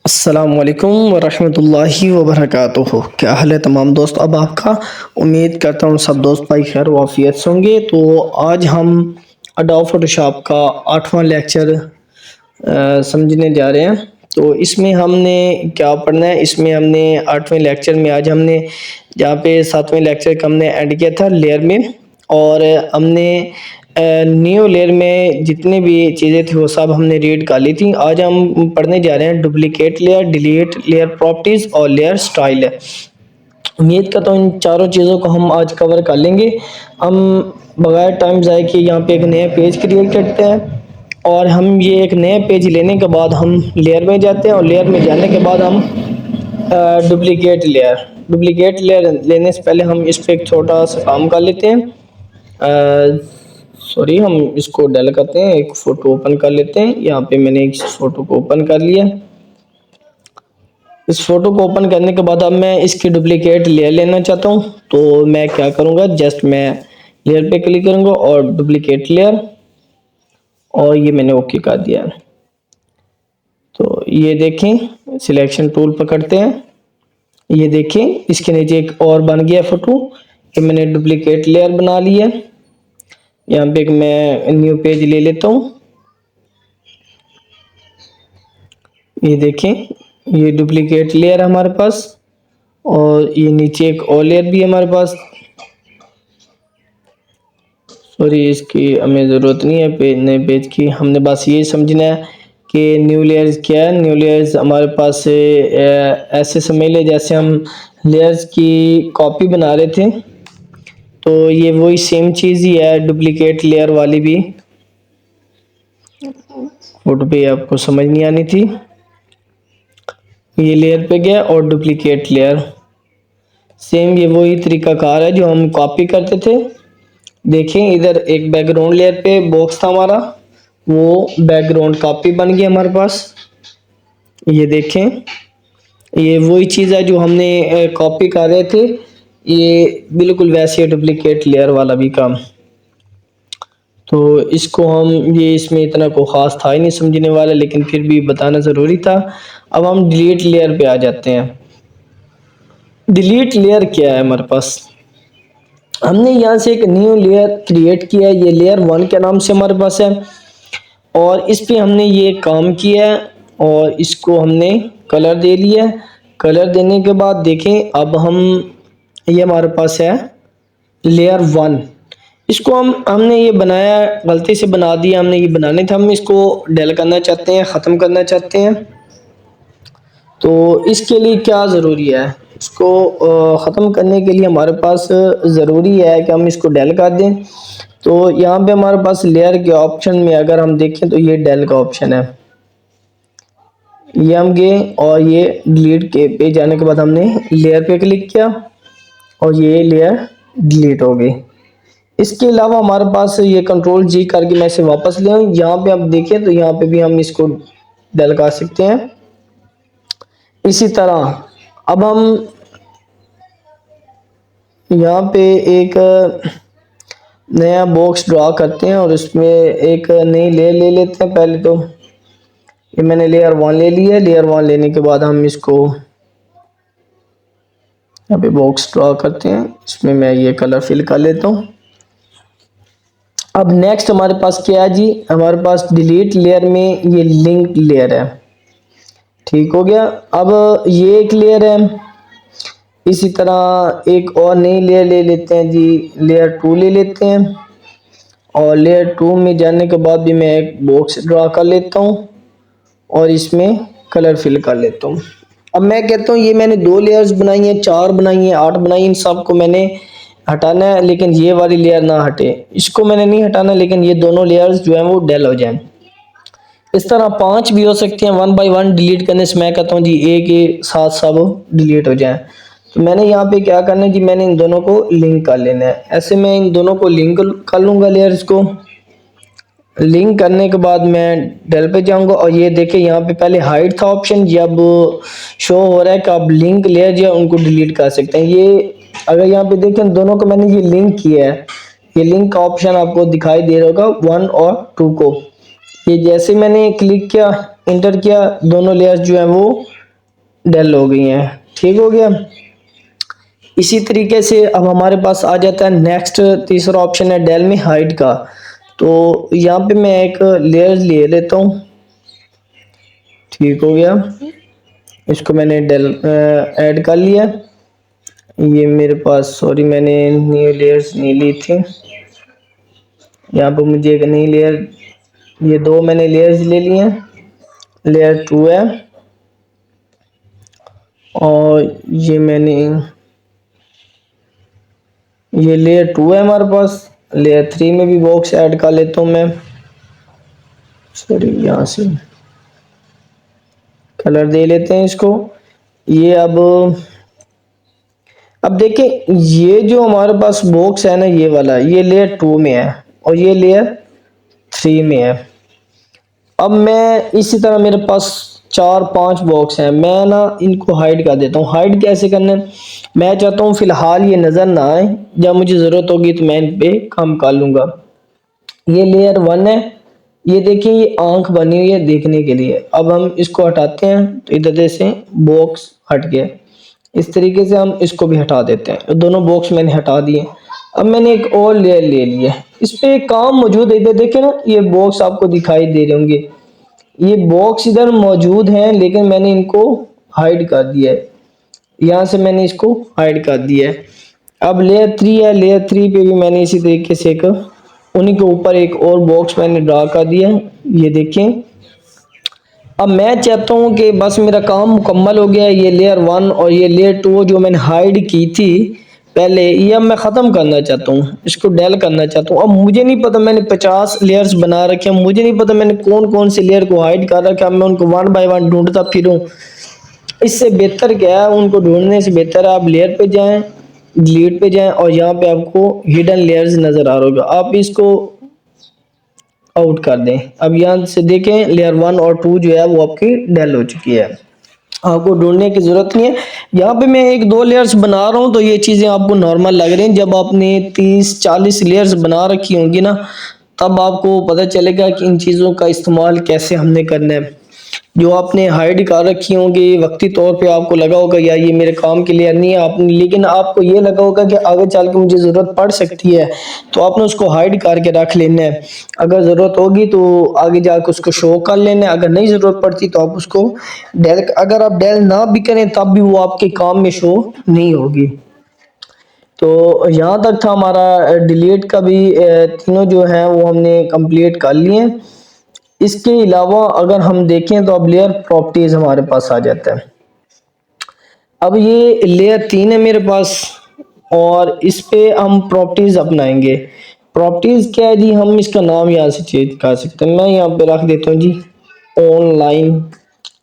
अस्सलामुअलैकुम वरहमतुल्लाहि वबरकातुहू। क्या हाल है तमाम दोस्त अब आपका। उम्मीद करता हूँ सब दोस्त भाई खैर वाफियत से होंगे। तो आज हम अडोब फोटोशॉप का 8वां लेक्चर समझने जा रहे हैं। तो इसमें हमने क्या पढ़ना है, इसमें हमने 8वें लेक्चर में आज हमने जहाँ पे 7वें लेक्चर का हमने एंड किया था लेयर में, और हमने न्यू लेयर में जितनी भी चीज़ें थी वो सब हमने रीड कर ली थी। आज हम पढ़ने जा रहे हैं duplicate layer, delete layer properties और लेयर स्टाइल है। उम्मीद करता हूँ इन चारों चीज़ों को हम आज कवर कर लेंगे। हम बगैर टाइम ज़ाय किए यहाँ पे एक नया पेज क्रिएट करते हैं, और हम ये एक नया पेज लेने के बाद हम लेयर में जाते हैं, और लेयर में जाने के बाद हम डुप्लीकेट लेयर लेने से पहले हम इस पर एक छोटा सा काम कर लेते हैं। सॉरी, हम इसको डल करते हैं, एक फ़ोटो ओपन कर लेते हैं। यहाँ पे मैंने एक फ़ोटो को ओपन कर लिया। इस फोटो को ओपन करने के बाद अब मैं इसकी डुप्लीकेट लेयर लेना चाहता हूँ। तो मैं क्या करूँगा, जस्ट मैं लेयर पे क्लिक करूँगा और डुप्लीकेट लेयर, और ये मैंने ओके कर दिया। तो ये देखें, सिलेक्शन टूल पकड़ते हैं, ये देखें इसके नीचे एक और बन गया फोटो। ये मैंने डुप्लीकेट लेयर बना लिया। यहाँ पे एक मैं न्यू पेज ले लेता हूँ। ये देखें, ये डुप्लीकेट लेयर हमारे पास, और ये नीचे एक और लेयर भी है हमारे पास। सॉरी, इसकी हमें ज़रूरत नहीं है नए पेज की। हमने बस ये समझना है कि न्यू लेयर्स क्या है। न्यू लेयर्स हमारे पास ऐसे समझ ले जैसे हम लेयर्स की कॉपी बना रहे थे। तो ये वही सेम चीज़ ही है, डुप्लीकेट लेयर वाली भी। फोटो पे आपको समझ नहीं आनी थी। ये लेयर पे गया और डुप्लीकेट लेयर, सेम ये वही तरीकाकार है जो हम कॉपी करते थे। देखें, इधर एक बैकग्राउंड लेयर पे बॉक्स था हमारा, वो बैकग्राउंड कॉपी बन गई हमारे पास। ये देखें, ये वही चीज़ है जो हमने कॉपी कर रहे थे। ये बिल्कुल वैसे डुप्लीकेट लेयर वाला भी काम। तो इसको हम ये इसमें इतना को ख़ास था ही नहीं समझने वाला, लेकिन फिर भी बताना ज़रूरी था। अब हम डिलीट लेयर पे आ जाते हैं। डिलीट लेयर क्या है हमारे पास, हमने यहाँ से एक न्यू लेयर क्रिएट किया है। ये लेयर 1 के नाम से हमारे पास है, और इस पे हमने ये काम किया है, और इसको हमने कलर दे लिया है। कलर देने के बाद देखें, अब हम ये हमारे पास है लेयर 1। इसको हमने ये बनाया, गलती से बना दिया, हमने ये बनाने था। हम इसको डेल करना चाहते हैं, ख़त्म करना चाहते हैं। तो इसके लिए क्या ज़रूरी है, इसको ख़त्म करने के लिए हमारे पास ज़रूरी है कि हम इसको डेल कर दें। तो यहाँ पे हमारे पास लेयर के ऑप्शन में अगर हम देखें तो ये डेल का ऑप्शन है। ये हम गए और ये डिलीट के पे जाने के बाद हमने लेयर पे क्लिक किया, और ये लेयर डिलीट हो गई। इसके अलावा हमारे पास ये कंट्रोल जी करके मैं इसे वापस ले आऊँ। यहाँ पे आप देखें तो यहाँ पे भी हम इसको डेल कर सकते हैं। इसी तरह अब हम यहाँ पे एक नया बॉक्स ड्रा करते हैं, और उसमें एक नई लेयर ले लेते हैं। पहले तो ये मैंने लेयर 1 ले लिया। लेयर 1 लेने के बाद हम इसको यहाँ पे बॉक्स ड्रा करते हैं, इसमें मैं ये कलर फिल कर लेता हूँ। अब नेक्स्ट हमारे पास क्या है जी, हमारे पास डिलीट लेयर में ये लिंक लेयर है। ठीक हो गया। अब ये एक लेयर है। इसी तरह एक और नई लेयर ले लेते हैं जी, लेयर 2 ले लेते हैं, और लेयर 2 में जाने के बाद भी मैं एक बॉक्स ड्रा कर लेता हूँ, और इसमें कलर फिल कर लेता हूँ। अब मैं कहता हूँ ये मैंने 2 लेयर्स बनाई हैं, 4 बनाई हैं, 8 बनाई, इन सबको मैंने हटाना है, लेकिन ये वाली लेयर ना हटे। इसको मैंने नहीं हटाना, लेकिन ये दोनों लेयर्स जो हैं वो डेल हो जाएं। इस तरह 5 भी हो सकते हैं। 1 बाय 1 डिलीट करने से मैं कहता हूँ जी एक के साथ सब डिलीट हो जाएं। तो मैंने यहाँ पे क्या करना है जी, मैंने इन दोनों को लिंक कर लेना है। ऐसे मैं इन दोनों को लिंक कर लूँगा। लेयर्स को लिंक करने के बाद मैं डेल पे जाऊंगा, और ये देखें यहाँ पे पहले हाइड था ऑप्शन, ये अब शो हो रहा है कि आप लिंक लेयर जो है उनको डिलीट कर सकते हैं। ये अगर यहाँ पे देखें दोनों को मैंने ये लिंक किया है, ये लिंक का ऑप्शन आपको दिखाई दे रहा होगा 1 और 2 को। ये जैसे मैंने क्लिक किया इंटर किया, दोनों लेयर्स जो है वो डेल हो गई हैं। ठीक हो गया। इसी तरीके से अब हमारे पास आ जाता है नेक्स्ट, तीसरा ऑप्शन है डेल में हाइट का। तो यहाँ पे मैं एक लेयर ले लेता हूँ। ठीक हो गया, इसको मैंने डेल ऐड कर लिया। ये मेरे पास, सॉरी मैंने न्यू लेयर्स नहीं ली थी, यहाँ पर मुझे एक नई लेयर, ये दो मैंने लेयर्स ले लिए हैं। लेयर 2 है और ये मैंने, ये लेयर 2 है हमारे पास। लेयर 3 में भी बॉक्स ऐड कर लेता हूँ मैं, सॉरी यहाँ से कलर दे लेते हैं इसको। ये अब देखें, ये जो हमारे पास बॉक्स है ना, ये वाला, ये लेयर 2 में है और ये लेयर 3 में है। अब मैं इसी तरह मेरे पास 4-5 बॉक्स हैं, मैं ना इनको हाइड कर देता हूँ। हाइड कैसे करना है, मैं चाहता हूँ फिलहाल ये नज़र ना आए, जब मुझे ज़रूरत होगी तो मैं इन पे काम कर लूँगा। ये लेयर 1 है, ये देखिए ये आंख बनी हुई है देखने के लिए। अब हम इसको हटाते हैं तो इधर से बॉक्स हट गया। इस तरीके से हम इसको भी हटा देते हैं। दोनों बॉक्स मैंने हटा दिए। अब मैंने एक और लेयर ले लिया, इस पे एक काम मौजूद है। इधर देखे ना, ये बॉक्स आपको दिखाई दे रहे होंगे, ये बॉक्स इधर मौजूद हैं लेकिन मैंने इनको हाइड कर दिया है। यहाँ से मैंने इसको हाइड कर दिया है। अब लेयर 3 है, लेयर 3 पे भी मैंने इसी तरीके से एक, उन्हीं के ऊपर एक और बॉक्स मैंने ड्रा कर दिया है। ये देखें, अब मैं चाहता हूँ कि बस मेरा काम मुकम्मल हो गया है। ये लेयर 1 और ये लेयर 2 जो मैंने हाइड की थी पहले, ये अब मैं ख़त्म करना चाहता हूँ, इसको डेल करना चाहता हूँ। अब मुझे नहीं पता, मैंने 50 लेयर्स बना रखे हैं, मुझे नहीं पता मैंने कौन कौन से लेयर को हाइड कर रखा है। मैं उनको 1 बाय 1 ढूंढता फिरूँ, इससे बेहतर क्या है, उनको ढूंढने से बेहतर है आप लेयर पे जाएं, डिलीट पे जाएं और यहाँ पे आपको हिडन लेयर्स नज़र आ रहा होगा, आप इसको आउट कर दें। अब यहाँ से देखें, लेयर 1 और 2 जो है वो आपकी डेल हो चुकी है, आपको ढूंढने की जरूरत नहीं है। यहाँ पे मैं एक दो लेयर्स बना रहा हूँ तो ये चीज़ें आपको नॉर्मल लग रही हैं। जब आपने 30-40 लेयर्स बना रखी होंगी ना, तब आपको पता चलेगा कि इन चीज़ों का इस्तेमाल कैसे हमने करना है। जो आपने हाइड कर रखी होंगी, वक्ती तौर पे आपको लगा होगा यार ये मेरे काम के लिए नहीं है, आपने, लेकिन आपको ये लगा होगा कि आगे चल के मुझे ज़रूरत पड़ सकती है, तो आपने उसको हाइड करके रख लेना है। अगर ज़रूरत होगी तो आगे जाकर उसको शो कर लेना है, अगर नहीं ज़रूरत पड़ती तो आप उसको डेल, अगर आप डेल ना भी करें तब भी वो आपके काम में शो नहीं होगी। तो यहाँ तक था हमारा डिलीट का भी, तीनों जो हैं वो हमने कंप्लीट कर लिए। इसके अलावा अगर हम देखें तो अब लेयर प्रॉपर्टीज हमारे पास आ जाता है। अब ये लेयर 3 है मेरे पास और इस पे हम प्रॉपर्टीज अपनाएंगे। प्रॉपर्टीज क्या है जी, हम इसका नाम यहाँ से चेंज कर सकते हैं। मैं यहाँ पे रख देता हूँ जी ऑनलाइन,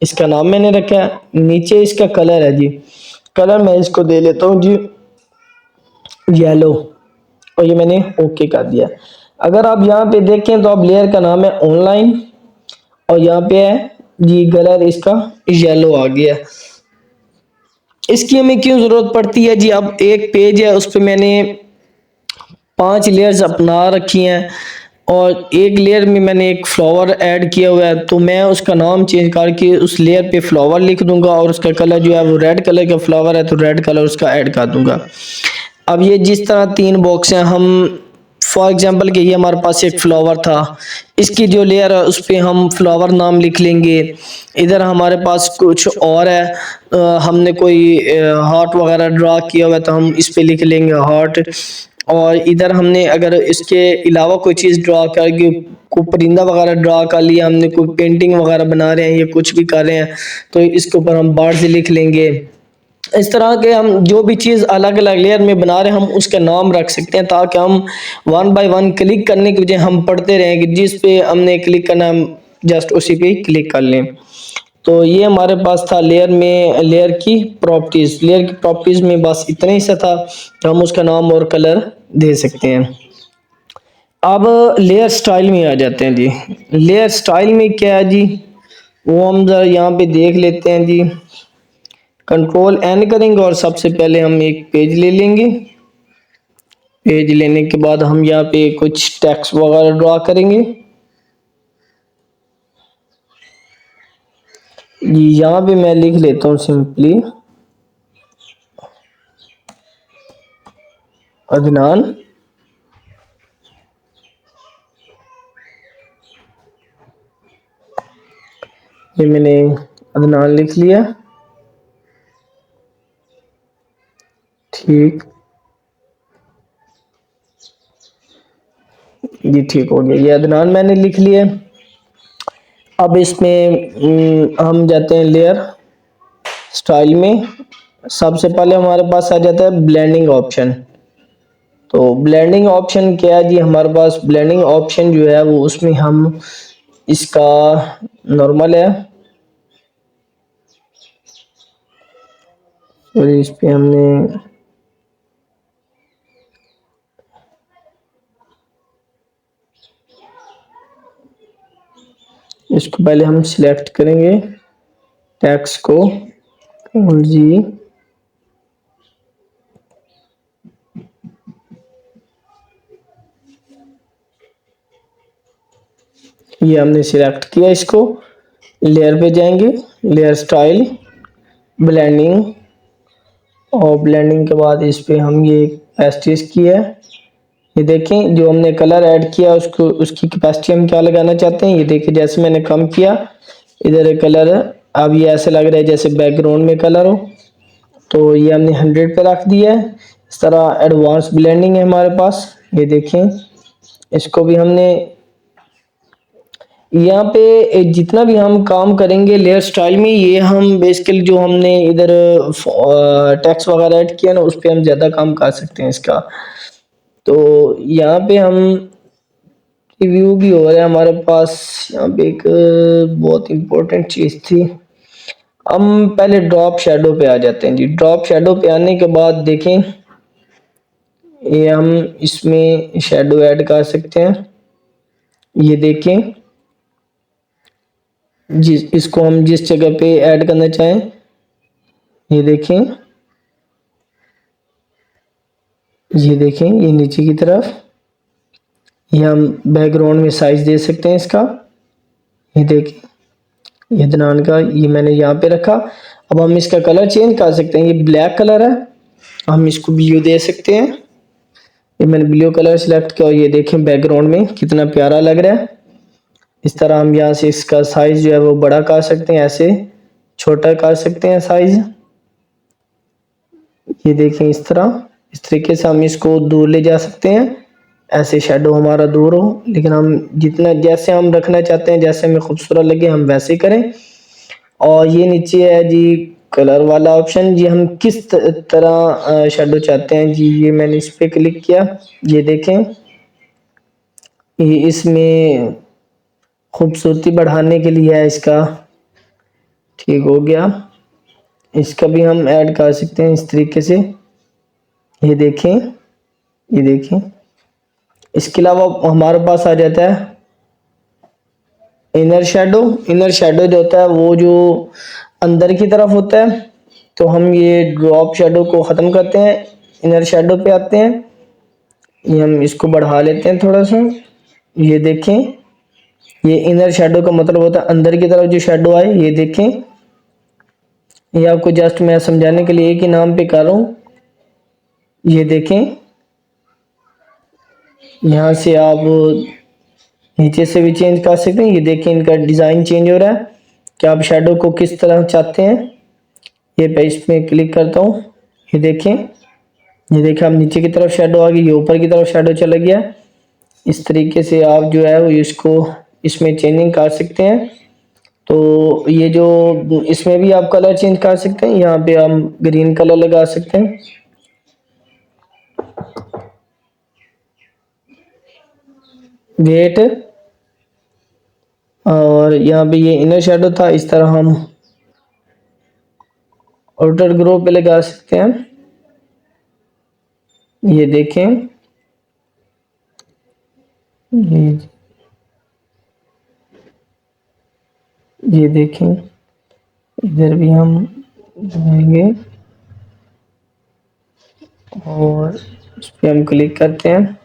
इसका नाम मैंने रखा है। नीचे इसका कलर है जी, कलर मैं इसको दे लेता हूँ जी येलो, और ये मैंने ओके कर दिया। अगर आप यहाँ पे देखें तो अब लेयर का नाम है ऑनलाइन और यहाँ पे है जी कलर इसका येलो आ गया। इसकी हमें क्यों जरूरत पड़ती है जी, अब एक पेज है उस पे मैंने 5 लेयर्स अपना रखी हैं और एक लेयर में मैंने एक फ्लावर ऐड किया हुआ है, तो मैं उसका नाम चेंज करके उस लेयर पे फ्लावर लिख दूंगा और उसका कलर जो है वो रेड कलर का फ्लावर है तो रेड कलर उसका ऐड कर दूंगा। अब ये जिस तरह 3 बॉक्स हैं, हम फॉर एग्जांपल कि ये हमारे पास एक फ्लावर था, इसकी जो लेयर है उस पे हम फ्लावर नाम लिख लेंगे। इधर हमारे पास कुछ और है, हमने कोई हार्ट वगैरह ड्रा किया हुआ है तो हम इस पे लिख लेंगे हार्ट। और इधर हमने अगर इसके अलावा कोई चीज़ ड्रा करके, कोई परिंदा वगैरह ड्रा कर लिया हमने, कोई पेंटिंग वगैरह बना रहे हैं या कुछ भी कर रहे हैं तो इसके ऊपर हम बर्ड्स लिख लेंगे। इस तरह के हम जो भी चीज़ अलग अलग लेयर में बना रहे हैं हम उसका नाम रख सकते हैं, ताकि हम 1 बाय 1 क्लिक करने की बजाय हम पढ़ते रहें कि जिस पे हमने क्लिक करना हम जस्ट उसी पे क्लिक कर लें। तो ये हमारे पास था लेयर में, लेयर की प्रॉपर्टीज। लेयर की प्रॉपर्टीज में बस इतना ही सा था कि हम उसका नाम और कलर दे सकते हैं। अब लेयर स्टाइल में आ जाते हैं जी। लेयर स्टाइल में क्या है जी, वो हम जरा यहाँ पे देख लेते हैं जी। कंट्रोल एन करेंगे और सबसे पहले हम एक पेज ले लेंगे। पेज लेने के बाद हम यहाँ पे कुछ टेक्स्ट वगैरह ड्रा करेंगे। यहाँ पे मैं लिख लेता हूँ सिंपली अदनान। ये मैंने अदनान लिख लिया। ठीक, ये ठीक हो गया, ये अदनान मैंने लिख लिया। अब इसमें हम जाते हैं लेयर स्टाइल में। सबसे पहले हमारे पास आ जाता है ब्लेंडिंग ऑप्शन। तो ब्लेंडिंग ऑप्शन क्या है जी, हमारे पास ब्लेंडिंग ऑप्शन जो है वो उसमें हम इसका नॉर्मल है, और इस पे हमने इसको पहले हम सिलेक्ट करेंगे टेक्स्ट को, और जी ये हमने सिलेक्ट किया। इसको लेयर पे जाएंगे, लेयर स्टाइल, ब्लेंडिंग, और ब्लेंडिंग के बाद इस पे हम ये पेस्टिस की है। ये देखें जो हमने कलर ऐड किया उसको, उसकी कैपेसिटी हम क्या लगाना चाहते हैं, ये देखिए जैसे मैंने कम किया इधर कलर, अब ये ऐसे लग रहा है जैसे बैकग्राउंड में कलर हो। तो ये हमने 100 पे रख दिया है। इस तरह एडवांस ब्लेंडिंग है हमारे पास, ये देखें। इसको भी हमने यहाँ पे जितना भी हम काम करेंगे लेयर स्टाइल में, ये हम बेसिकली जो हमने इधर टेक्स्ट वगैरह ऐड किया ना, उस पर हम ज़्यादा काम कर सकते हैं इसका। तो यहाँ पे हम रिव्यू भी हो रहा है हमारे पास। यहाँ पे एक बहुत इंपॉर्टेंट चीज़ थी। हम पहले ड्रॉप शेडो पे आ जाते हैं जी। ड्रॉप शेडो पे आने के बाद देखें, ये हम इसमें शेडो ऐड कर सकते हैं। ये देखें, जिस इसको हम जिस जगह पे ऐड करना चाहें, ये देखें, ये देखें, ये नीचे की तरफ। ये हम बैकग्राउंड में साइज दे सकते हैं इसका। ये देखें, ये दनान का ये मैंने यहाँ पे रखा। अब हम इसका कलर चेंज कर सकते हैं। ये ब्लैक कलर है, हम इसको ब्लू दे सकते हैं। ये मैंने ब्लू कलर सिलेक्ट किया, और ये देखें बैकग्राउंड में कितना प्यारा लग रहा है। इस तरह हम यहाँ से इसका साइज जो है वो बड़ा कर सकते हैं, ऐसे छोटा कर सकते हैं साइज। ये देखें इस तरह, इस तरीके से हम इसको दूर ले जा सकते हैं, ऐसे शेडो हमारा दूर हो। लेकिन हम जितना जैसे हम रखना चाहते हैं, जैसे हमें खूबसूरत लगे हम वैसे ही करें। और ये नीचे है जी कलर वाला ऑप्शन जी, हम किस तरह शेडो चाहते हैं जी। ये मैंने इस पे क्लिक किया, ये देखें, ये इसमें खूबसूरती बढ़ाने के लिए है इसका। ठीक हो गया, इसका भी हम ऐड कर सकते हैं इस तरीके से। ये देखें, ये देखें। इसके अलावा हमारे पास आ जाता है इनर शेडो। इनर शेडो जो होता है वो जो अंदर की तरफ होता है। तो हम ये ड्रॉप शेडो को ख़त्म करते हैं, इनर शेडो पे आते हैं। ये हम इसको बढ़ा लेते हैं थोड़ा सा। ये देखें, ये इनर शेडो का मतलब होता है अंदर की तरफ जो शेडो आए। ये देखें, ये आपको जस्ट मैं समझाने के लिए एक ही नाम पे कर रहा हूँ। ये देखें, यहाँ से आप नीचे से भी चेंज कर सकते हैं। ये देखें इनका डिज़ाइन चेंज हो रहा है कि आप शेडो को किस तरह चाहते हैं। ये पे इस पे क्लिक करता हूँ, ये देखें, ये देखें अब नीचे की तरफ शेडो आ गई, ये ऊपर की तरफ शेडो चला गया। इस तरीके से आप जो है वो इसको इसमें चेंजिंग कर सकते हैं। तो ये जो इसमें भी आप कलर चेंज कर सकते हैं। यहाँ पे हम ग्रीन कलर लगा सकते हैं। वेट, और यहाँ पे ये इनर शेडो था, इस तरह हम आउटर ग्रो पे लगा सकते हैं। ये देखें, ये देखें, इधर भी हम जाएंगे और इस पे हम क्लिक करते हैं।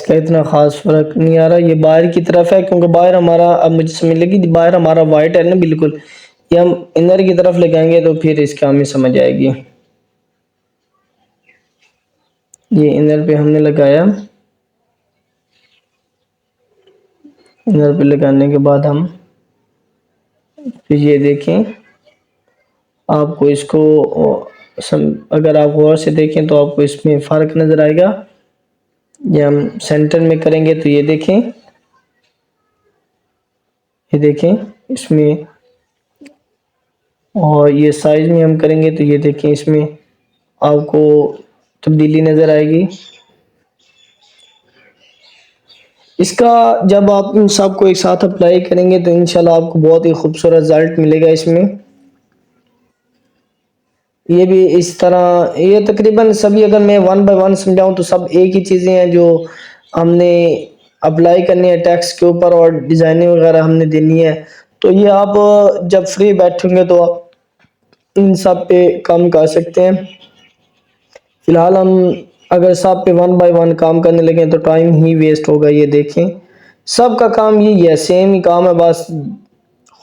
इसका इतना ख़ास फ़र्क नहीं आ रहा। ये बाहर की तरफ है क्योंकि बाहर हमारा, अब मुझे समझ लगी, बाहर हमारा वाइट है ना बिल्कुल, ये हम इनर की तरफ लगाएंगे तो फिर इसका हमें समझ आएगी। ये इनर पे हमने लगाया। इनर पे लगाने के बाद हम फिर ये देखें, आपको इसको अगर आप गौर से देखें तो आपको इसमें फ़र्क नज़र आएगा। ये हम सेंटर में करेंगे तो ये देखें, ये देखें इसमें, और ये साइज में हम करेंगे तो ये देखें इसमें आपको तब्दीली नज़र आएगी। इसका जब आप इन सबको एक साथ अप्लाई करेंगे तो इंशाल्लाह आपको बहुत ही खूबसूरत रिजल्ट मिलेगा इसमें। ये भी इस तरह, ये तकरीबन सभी, अगर मैं वन बाय वन समझाऊं तो सब एक ही चीज़ें हैं जो हमने अप्लाई करनी है टेक्स्ट के ऊपर, और डिज़ाइनिंग वगैरह हमने देनी है। तो ये आप जब फ्री बैठेंगे तो आप इन सब पे काम कर सकते हैं। फ़िलहाल हम अगर सब पे वन बाय वन काम करने लगे तो टाइम ही वेस्ट होगा। ये देखें सब का काम यही है, सेम ही काम है, बस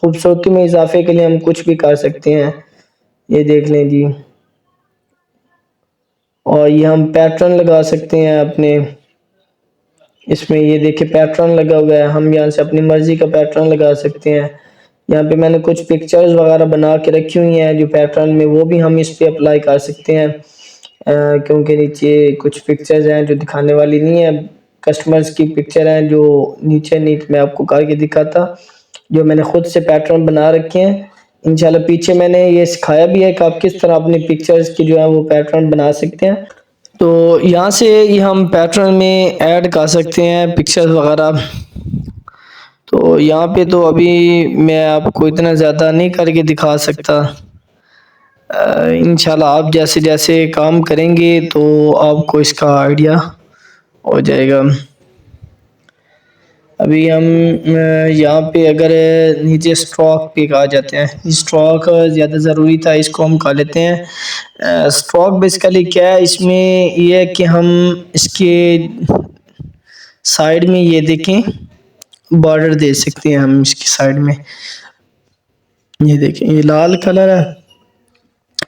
खूबसूरती में इजाफे के लिए हम कुछ भी कर सकते हैं। ये देख लें जी, और ये हम पैटर्न लगा सकते हैं अपने इसमें। ये देखिए पैटर्न लगा हुआ है, हम यहाँ से अपनी मर्ज़ी का पैटर्न लगा सकते हैं। यहाँ पे मैंने कुछ पिक्चर्स वगैरह बना के रखी हुई हैं जो पैटर्न में, वो भी हम इस पे अप्लाई कर सकते हैं। क्योंकि नीचे कुछ पिक्चर्स हैं जो दिखाने वाली नहीं है, कस्टमर्स की पिक्चर हैं जो नीचे नीट मैं आपको करके दिखाता, जो मैंने खुद से पैटर्न बना रखे हैं। इंशाल्लाह पीछे मैंने ये सिखाया भी है कि आप किस तरह अपनी पिक्चर्स की जो है वो पैटर्न बना सकते हैं। तो यहाँ से ये हम पैटर्न में ऐड कर सकते हैं पिक्चर्स वगैरह। तो यहाँ पे तो अभी मैं आपको इतना ज़्यादा नहीं करके दिखा सकता। इंशाल्लाह आप जैसे जैसे काम करेंगे तो आपको इसका आइडिया हो जाएगा। अभी हम यहाँ पे अगर नीचे स्ट्रोक पे आ जाते हैं, स्ट्रोक ज़्यादा ज़रूरी था, इसको हम कर लेते हैं। स्ट्रोक बेसिकली क्या है, इसमें ये है कि हम इसके साइड में ये देखें बॉर्डर दे सकते हैं हम इसकी साइड में। ये देखें ये लाल कलर है,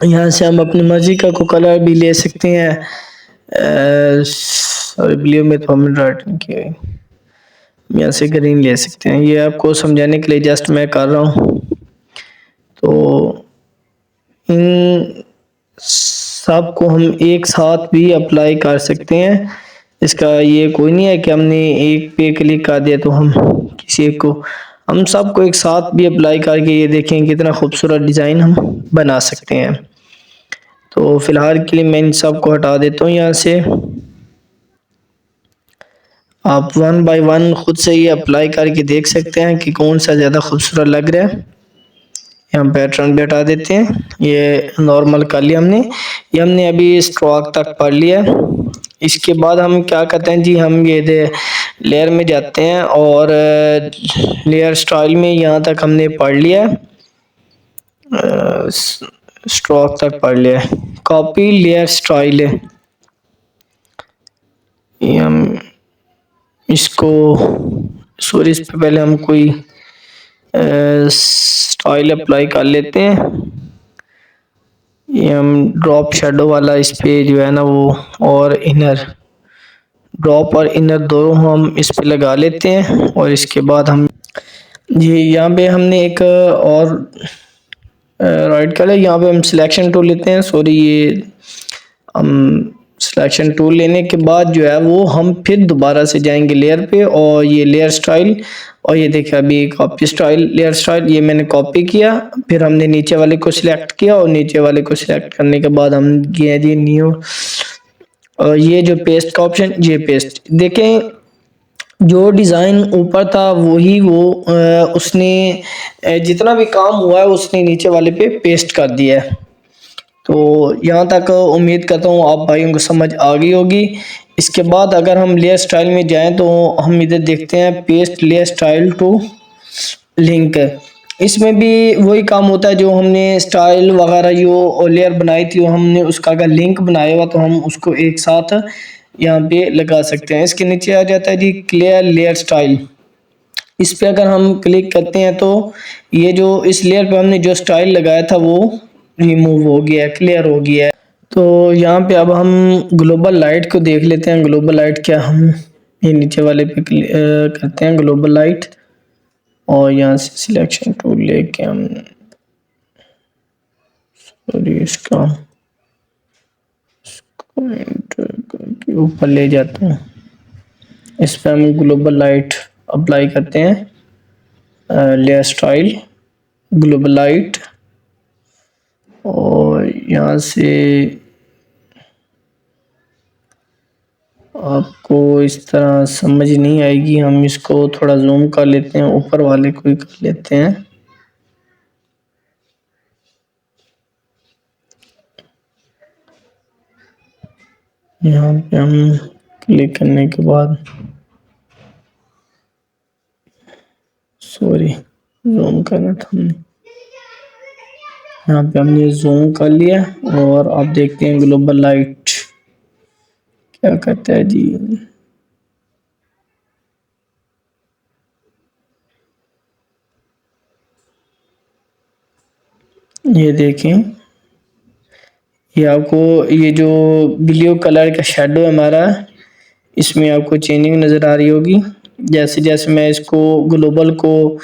यहाँ से हम अपनी मर्जी का को कलर भी ले सकते हैं। सॉरी ब्लू में तो हमने राइट नहीं किया, यहाँ से ग्रीन ले सकते हैं। ये आपको समझाने के लिए जस्ट मैं कर रहा हूँ। तो इन सब को हम एक साथ भी अप्लाई कर सकते हैं। इसका ये कोई नहीं है कि हमने एक पे क्लिक कर दिया तो हम किसी एक को, हम सबको एक साथ भी अप्लाई करके ये देखें कितना खूबसूरत डिज़ाइन हम बना सकते हैं। तो फ़िलहाल के लिए मैं इन सब को हटा देता हूँ यहाँ से। आप वन बाय वन खुद से ये अप्लाई करके देख सकते हैं कि कौन सा ज़्यादा खूबसूरत लग रहा है। हम पैटर्न भी हटा देते हैं, ये नॉर्मल कर लिया हमने। ये हमने अभी स्ट्रोक तक पढ़ लिया। इसके बाद हम क्या करते हैं जी, हम ये लेयर में जाते हैं और लेयर स्टाइल में यहाँ तक हमने पढ़ लिया, स्ट्रोक तक पढ़ लिया। कॉपी लेयर स्टाइल है, ये हम इसको सॉरी इस पे पहले हम कोई स्टाइल अप्लाई कर लेते हैं। ये हम ड्रॉप शेडो वाला इस पे जो है ना वो, और इनर ड्रॉप और इनर दोनों हम इस पे लगा लेते हैं। और इसके बाद हम जी यहाँ पे हमने एक और राइट कलर, यहाँ पे हम सिलेक्शन टूल लेते हैं। सॉरी ये हम सिलेक्शन टूल लेने के बाद जो है वो हम फिर दोबारा से जाएंगे लेयर पे, और ये लेयर स्टाइल, और ये देखिए अभी कॉपी स्टाइल लेयर स्टाइल, ये मैंने कॉपी किया, फिर हमने नीचे वाले को सिलेक्ट किया, और नीचे वाले को सिलेक्ट करने के बाद हम गए जी न्यू, और ये जो पेस्ट का ऑप्शन, ये पेस्ट देखें, जो डिज़ाइन ऊपर था वही वो उसने जितना भी काम हुआ है उसने नीचे वाले पे पेस्ट कर दिया है। तो यहाँ तक उम्मीद करता हूँ आप भाइयों को समझ आ गई होगी। इसके बाद अगर हम लेयर स्टाइल में जाएं तो हम इधर देखते हैं paste layer style to link. इसमें भी वही काम होता है, जो हमने स्टाइल वगैरह जो लेयर बनाई थी वो हमने उसका अगर लिंक बनाया हुआ तो हम उसको एक साथ यहाँ पे लगा सकते हैं। इसके नीचे आ जाता है जी क्लियर लेयर स्टाइल। इस पे अगर हम क्लिक करते हैं तो ये जो इस लेयर पे हमने जो स्टाइल लगाया था वो रिमूव हो गया है, क्लियर हो गया है। तो यहाँ पे अब हम ग्लोबल लाइट को देख लेते हैं। ग्लोबल लाइट क्या, हम ये नीचे वाले पे करते हैं ग्लोबल लाइट, और यहाँ से सिलेक्शन टूल लेके हम सॉरी इसका एंटर करके ऊपर ले जाते हैं। इस पे हम ग्लोबल लाइट अप्लाई करते हैं, लेयर स्टाइल ग्लोबल लाइट, और यहाँ से आपको इस तरह समझ नहीं आएगी, हम इसको थोड़ा जूम कर लेते हैं, ऊपर वाले को ही कर लेते हैं। यहाँ पे हम क्लिक करने के बाद सॉरी जूम करना था हमने, यहाँ पे हमने जूम कर लिया और आप देखते हैं ग्लोबल लाइट क्या करता है जी। ये देखें, ये आपको ये जो ब्लू कलर का शेडो है हमारा, इसमें आपको चेंजिंग नज़र आ रही होगी। जैसे जैसे मैं इसको ग्लोबल को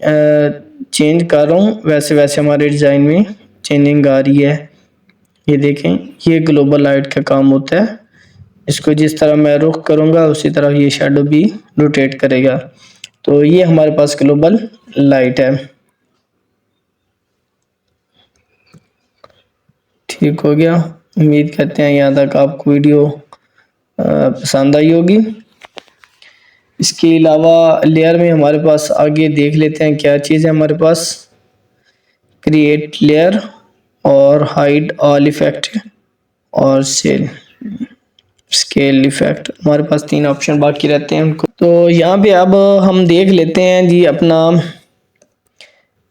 चेंज कर रहा हूँ वैसे वैसे हमारे डिज़ाइन में चेंजिंग आ रही है। ये देखें, ये ग्लोबल लाइट का काम होता है। इसको जिस तरह मैं रुख करूँगा उसी तरह ये शेडो भी रोटेट करेगा। तो ये हमारे पास ग्लोबल लाइट है। ठीक हो गया, उम्मीद करते हैं यहाँ तक आपको वीडियो पसंद आई होगी। इसके अलावा लेयर में हमारे पास आगे देख लेते हैं क्या चीज़ है हमारे पास। क्रिएट लेयर और हाइड ऑल इफेक्ट और स्केल इफेक्ट, हमारे पास 3 ऑप्शन बाकी रहते हैं उनको। तो यहाँ पे अब हम देख लेते हैं जी अपना,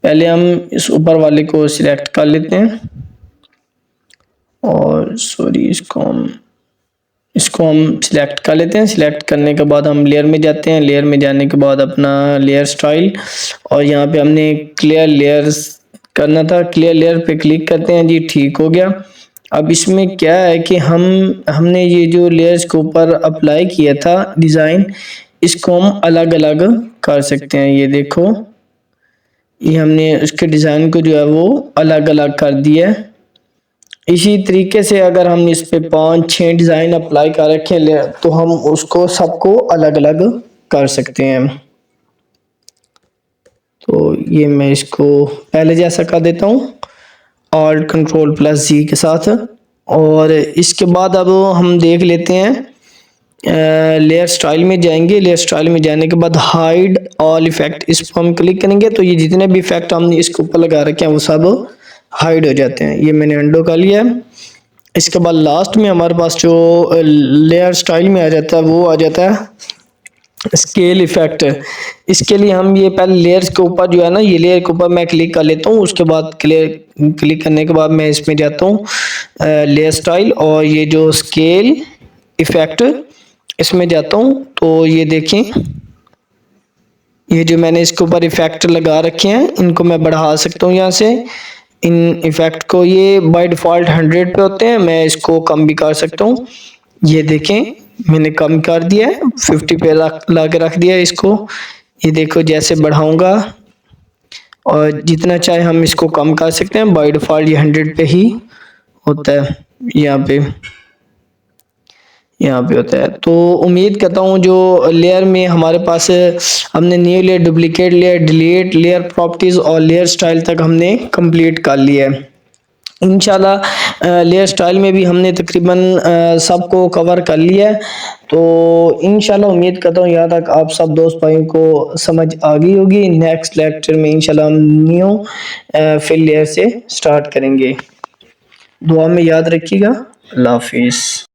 पहले हम इस ऊपर वाले को सिलेक्ट कर लेते हैं और सॉरी इसको हम सिलेक्ट कर लेते हैं। सिलेक्ट करने के बाद हम लेयर में जाते हैं। लेयर में जाने के बाद अपना लेयर स्टाइल, और यहाँ पे हमने क्लियर लेयर्स करना था, क्लियर लेयर पे क्लिक करते हैं जी। ठीक हो गया। अब इसमें क्या है कि हमने ये जो लेयर्स के ऊपर अप्लाई किया था डिज़ाइन, इसको हम अलग अलग कर सकते हैं। ये देखो, ये हमने उसके डिज़ाइन को जो है वो अलग अलग कर दिया है। इसी तरीके से अगर हम इस पे 5-6 डिज़ाइन अप्लाई कर रखें तो हम उसको सबको अलग अलग कर सकते हैं। तो ये मैं इसको पहले जैसा कर देता हूँ Alt Ctrl + G के साथ, और इसके बाद अब हम देख लेते हैं लेयर स्टाइल में जाएंगे। लेयर स्टाइल में जाने के बाद हाइड ऑल इफेक्ट, इस पर हम क्लिक करेंगे तो ये जितने भी इफेक्ट हमने इसके ऊपर लगा रखे हैं वो सब हाइड हो जाते हैं। ये मैंने अंडो कर लिया है। इसके बाद लास्ट में हमारे पास जो लेयर स्टाइल में आ जाता है वो आ जाता है स्केल इफेक्ट। इसके लिए हम ये पहले लेयर्स के ऊपर जो है ना, ये लेयर के ऊपर मैं क्लिक कर लेता हूँ। उसके बाद क्लिक करने के बाद मैं इसमें जाता हूँ लेयर स्टाइल, और ये जो स्केल इफेक्ट इसमें जाता हूँ। तो ये देखें, ये जो मैंने इसके ऊपर इफेक्ट लगा रखे हैं इनको मैं बढ़ा सकता हूँ यहाँ से। इन इफेक्ट को, ये बाय डिफ़ॉल्ट 100 पे होते हैं, मैं इसको कम भी कर सकता हूँ। ये देखें, मैंने कम कर दिया है, 50 पे ला के रख दिया है इसको। ये देखो, जैसे बढ़ाऊंगा और जितना चाहे हम इसको कम कर सकते हैं। बाय डिफ़ॉल्ट ये 100 पे ही होता है, यहाँ पे होता है। तो उम्मीद करता हूँ जो लेयर में हमारे पास हमने new layer, duplicate layer, delete layer, properties और लेयर स्टाइल तक हमने कंप्लीट कर लिया है। इंशाल्लाह लेयर स्टाइल में भी हमने तकरीबन सबको कवर कर लिया है। तो इंशाल्लाह उम्मीद करता हूँ यहाँ तक आप सब दोस्त भाइयों को समझ आ गई होगी। नेक्स्ट लेक्चर में इंशाल्लाह हम न्यू फिल लेयर से स्टार्ट करेंगे। दुआ में याद रखिएगा। अल्लाह हाफिज़।